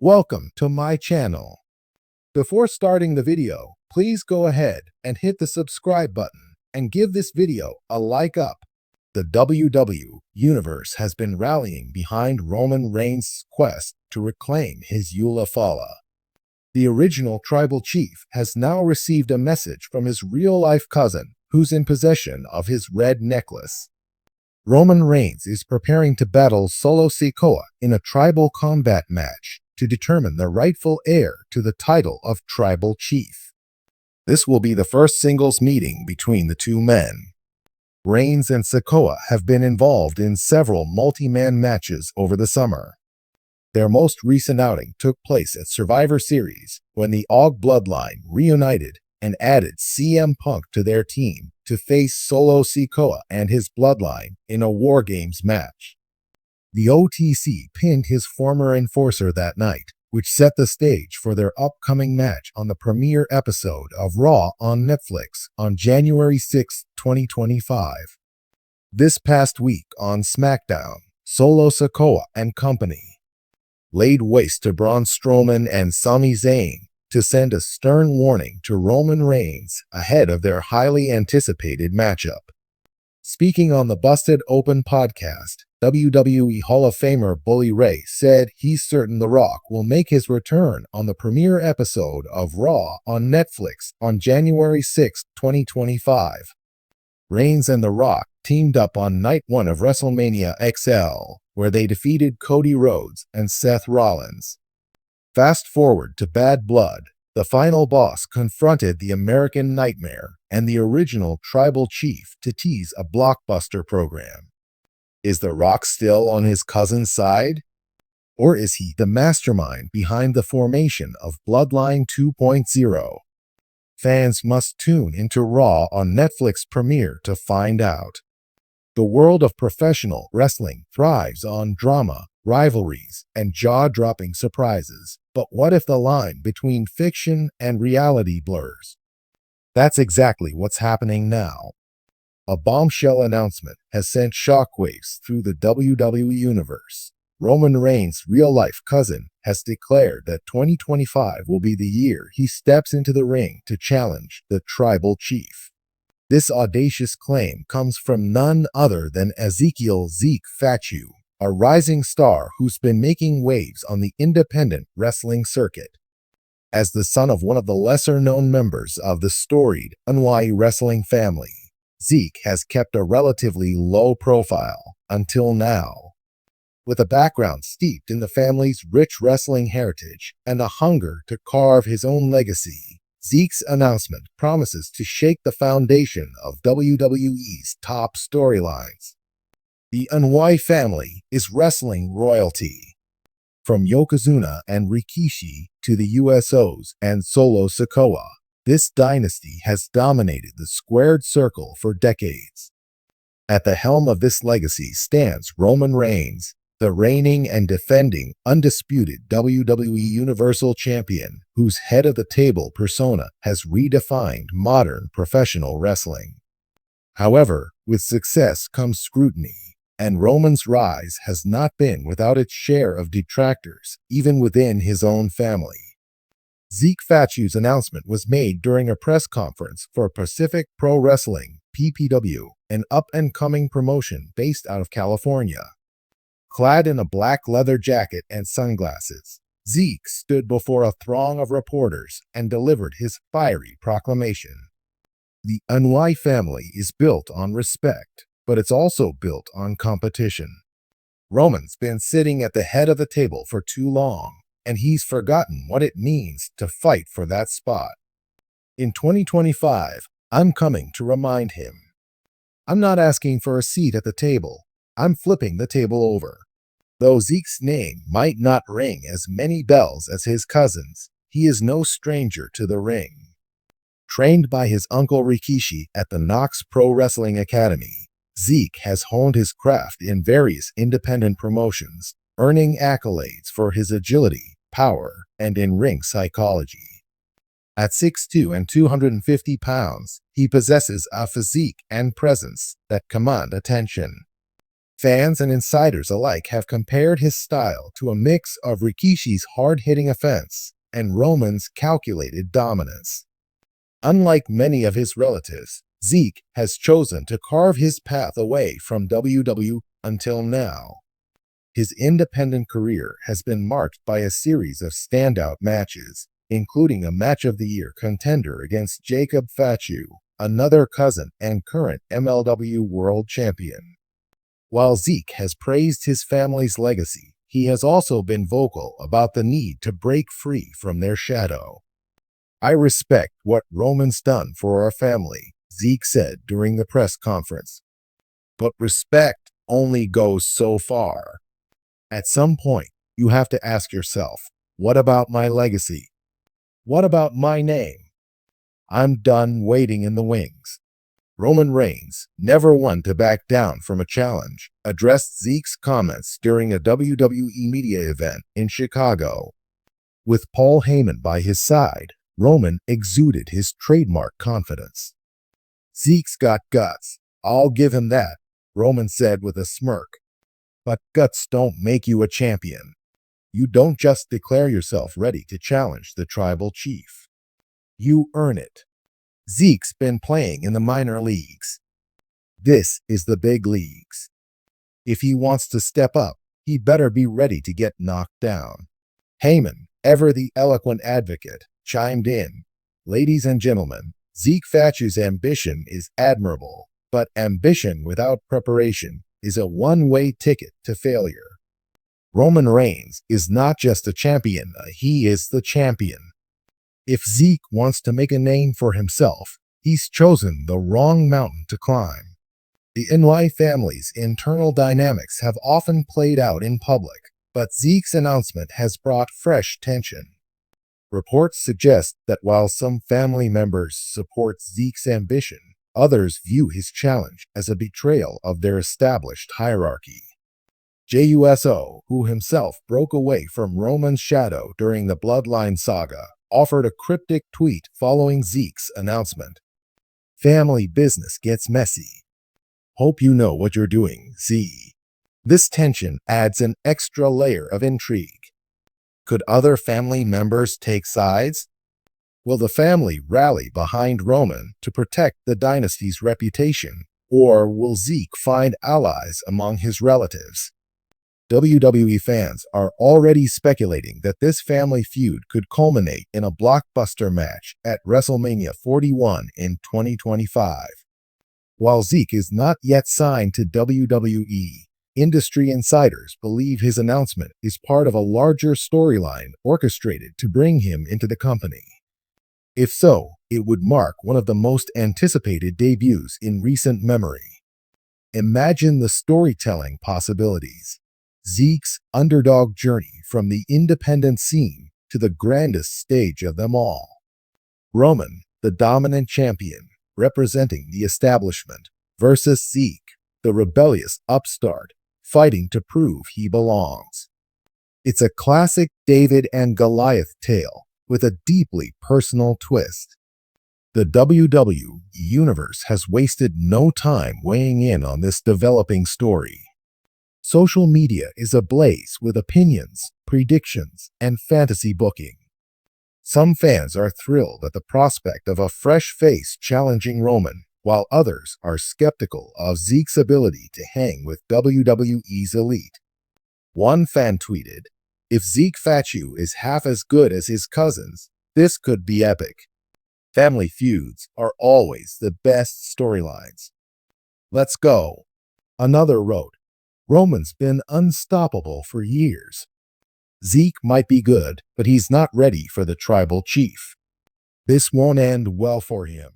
Welcome to my channel. Before starting the video, please go ahead and hit the subscribe button and give this video a like up. The WWE Universe has been rallying behind Roman Reigns' quest to reclaim his Fala. The original tribal chief has now received a message from his real-life cousin who's in possession of his red necklace. Roman Reigns is preparing to battle Solo Sikoa in a tribal combat match to determine the rightful heir to the title of tribal chief. This will be the first singles meeting between the two men. Reigns and Sikoa have been involved in several multi-man matches over the summer. Their most recent outing took place at Survivor Series when the Og bloodline reunited and added CM Punk to their team to face Solo Sikoa and his bloodline in a War Games match. The OTC pinned his former enforcer that night, which set the stage for their upcoming match on the premiere episode of Raw on Netflix on January 6, 2025. This past week on SmackDown, Solo Sikoa and company laid waste to Braun Strowman and Sami Zayn to send a stern warning to Roman Reigns ahead of their highly anticipated matchup. Speaking on the Busted Open podcast, WWE Hall of Famer Bully Ray said he's certain The Rock will make his return on the premiere episode of Raw on Netflix on January 6, 2025. Reigns and The Rock teamed up on Night 1 of WrestleMania XL, where they defeated Cody Rhodes and Seth Rollins. Fast forward to Bad Blood. The final boss confronted the American Nightmare and the original tribal chief to tease a blockbuster program. Is The Rock still on his cousin's side? Or is he the mastermind behind the formation of Bloodline 2.0? Fans must tune into Raw on Netflix premiere to find out. The world of professional wrestling thrives on drama, rivalries, and jaw-dropping surprises. But what if the line between fiction and reality blurs? That's exactly what's happening now. A bombshell announcement has sent shockwaves through the WWE Universe. Roman Reigns' real-life cousin has declared that 2025 will be the year he steps into the ring to challenge the tribal chief. This audacious claim comes from none other than Ezekiel "Zeke" Fatu, a rising star who's been making waves on the independent wrestling circuit. As the son of one of the lesser-known members of the storied Wwe wrestling family, Zeke has kept a relatively low profile until now. With a background steeped in the family's rich wrestling heritage and a hunger to carve his own legacy, Zeke's announcement promises to shake the foundation of WWE's top storylines. The Wwe family is wrestling royalty. From Yokozuna and Rikishi to the USOs and Solo Sikoa, this dynasty has dominated the squared circle for decades. At the helm of this legacy stands Roman Reigns, the reigning and defending undisputed WWE Universal Champion, whose head-of-the-table persona has redefined modern professional wrestling. However, with success comes scrutiny, and Roman's rise has not been without its share of detractors, even within his own family. Zeke Fatu's announcement was made during a press conference for Pacific Pro Wrestling, PPW, an up-and-coming promotion based out of California. Clad in a black leather jacket and sunglasses, Zeke stood before a throng of reporters and delivered his fiery proclamation. The Wwe family is built on respect, but it's also built on competition. Roman's been sitting at the head of the table for too long, and he's forgotten what it means to fight for that spot. In 2025, I'm coming to remind him. I'm not asking for a seat at the table. I'm flipping the table over. Though Zeke's name might not ring as many bells as his cousin's, he is no stranger to the ring. Trained by his uncle Rikishi at the Knox Pro Wrestling Academy, Zeke has honed his craft in various independent promotions, earning accolades for his agility, power, and in-ring psychology. At 6'2" and 250 pounds, he possesses a physique and presence that command attention. Fans and insiders alike have compared his style to a mix of Rikishi's hard-hitting offense and Roman's calculated dominance. Unlike many of his relatives, Zeke has chosen to carve his path away from WWE until now. His independent career has been marked by a series of standout matches, including a Match of the Year contender against Jacob Fatu, another cousin and current MLW World Champion. While Zeke has praised his family's legacy, he has also been vocal about the need to break free from their shadow. "I respect what Roman's done for our family," Zeke said during the press conference. "But respect only goes so far. At some point, you have to ask yourself, what about my legacy? What about my name? I'm done waiting in the wings." Roman Reigns, never one to back down from a challenge, addressed Zeke's comments during a WWE media event in Chicago. With Paul Heyman by his side, Roman exuded his trademark confidence. "Zeke's got guts. I'll give him that," Roman said with a smirk. "But guts don't make you a champion. You don't just declare yourself ready to challenge the tribal chief. You earn it. Zeke's been playing in the minor leagues. This is the big leagues. If he wants to step up, he better be ready to get knocked down." Heyman, ever the eloquent advocate, chimed in. "Ladies and gentlemen, Zeke Fatu's ambition is admirable, but ambition without preparation is a one-way ticket to failure. Roman Reigns is not just a champion, he is the champion. If Zeke wants to make a name for himself, he's chosen the wrong mountain to climb." The NY family's internal dynamics have often played out in public, but Zeke's announcement has brought fresh tension. Reports suggest that while some family members support Zeke's ambition, others view his challenge as a betrayal of their established hierarchy. JUSO, who himself broke away from Roman's shadow during the Bloodline saga, offered a cryptic tweet following Zeke's announcement. "Family business gets messy. Hope you know what you're doing, Z." This tension adds an extra layer of intrigue. Could other family members take sides? Will the family rally behind Roman to protect the dynasty's reputation, or will Zeke find allies among his relatives? WWE fans are already speculating that this family feud could culminate in a blockbuster match at WrestleMania 41 in 2025. While Zeke is not yet signed to WWE, industry insiders believe his announcement is part of a larger storyline orchestrated to bring him into the company. If so, it would mark one of the most anticipated debuts in recent memory. Imagine the storytelling possibilities. Zeke's underdog journey from the independent scene to the grandest stage of them all. Roman, the dominant champion, representing the establishment, versus Zeke, the rebellious upstart, fighting to prove he belongs. It's a classic David and Goliath tale with a deeply personal twist. The WWE Universe has wasted no time weighing in on this developing story. Social media is ablaze with opinions, predictions, and fantasy booking. Some fans are thrilled at the prospect of a fresh face challenging Roman, while others are skeptical of Zeke's ability to hang with WWE's elite. One fan tweeted, "If Zeke Fatu is half as good as his cousins, this could be epic." Family feuds are always the best storylines. Let's go. Another wrote, "Roman's been unstoppable for years. Zeke might be good, but he's not ready for the tribal chief. This won't end well for him."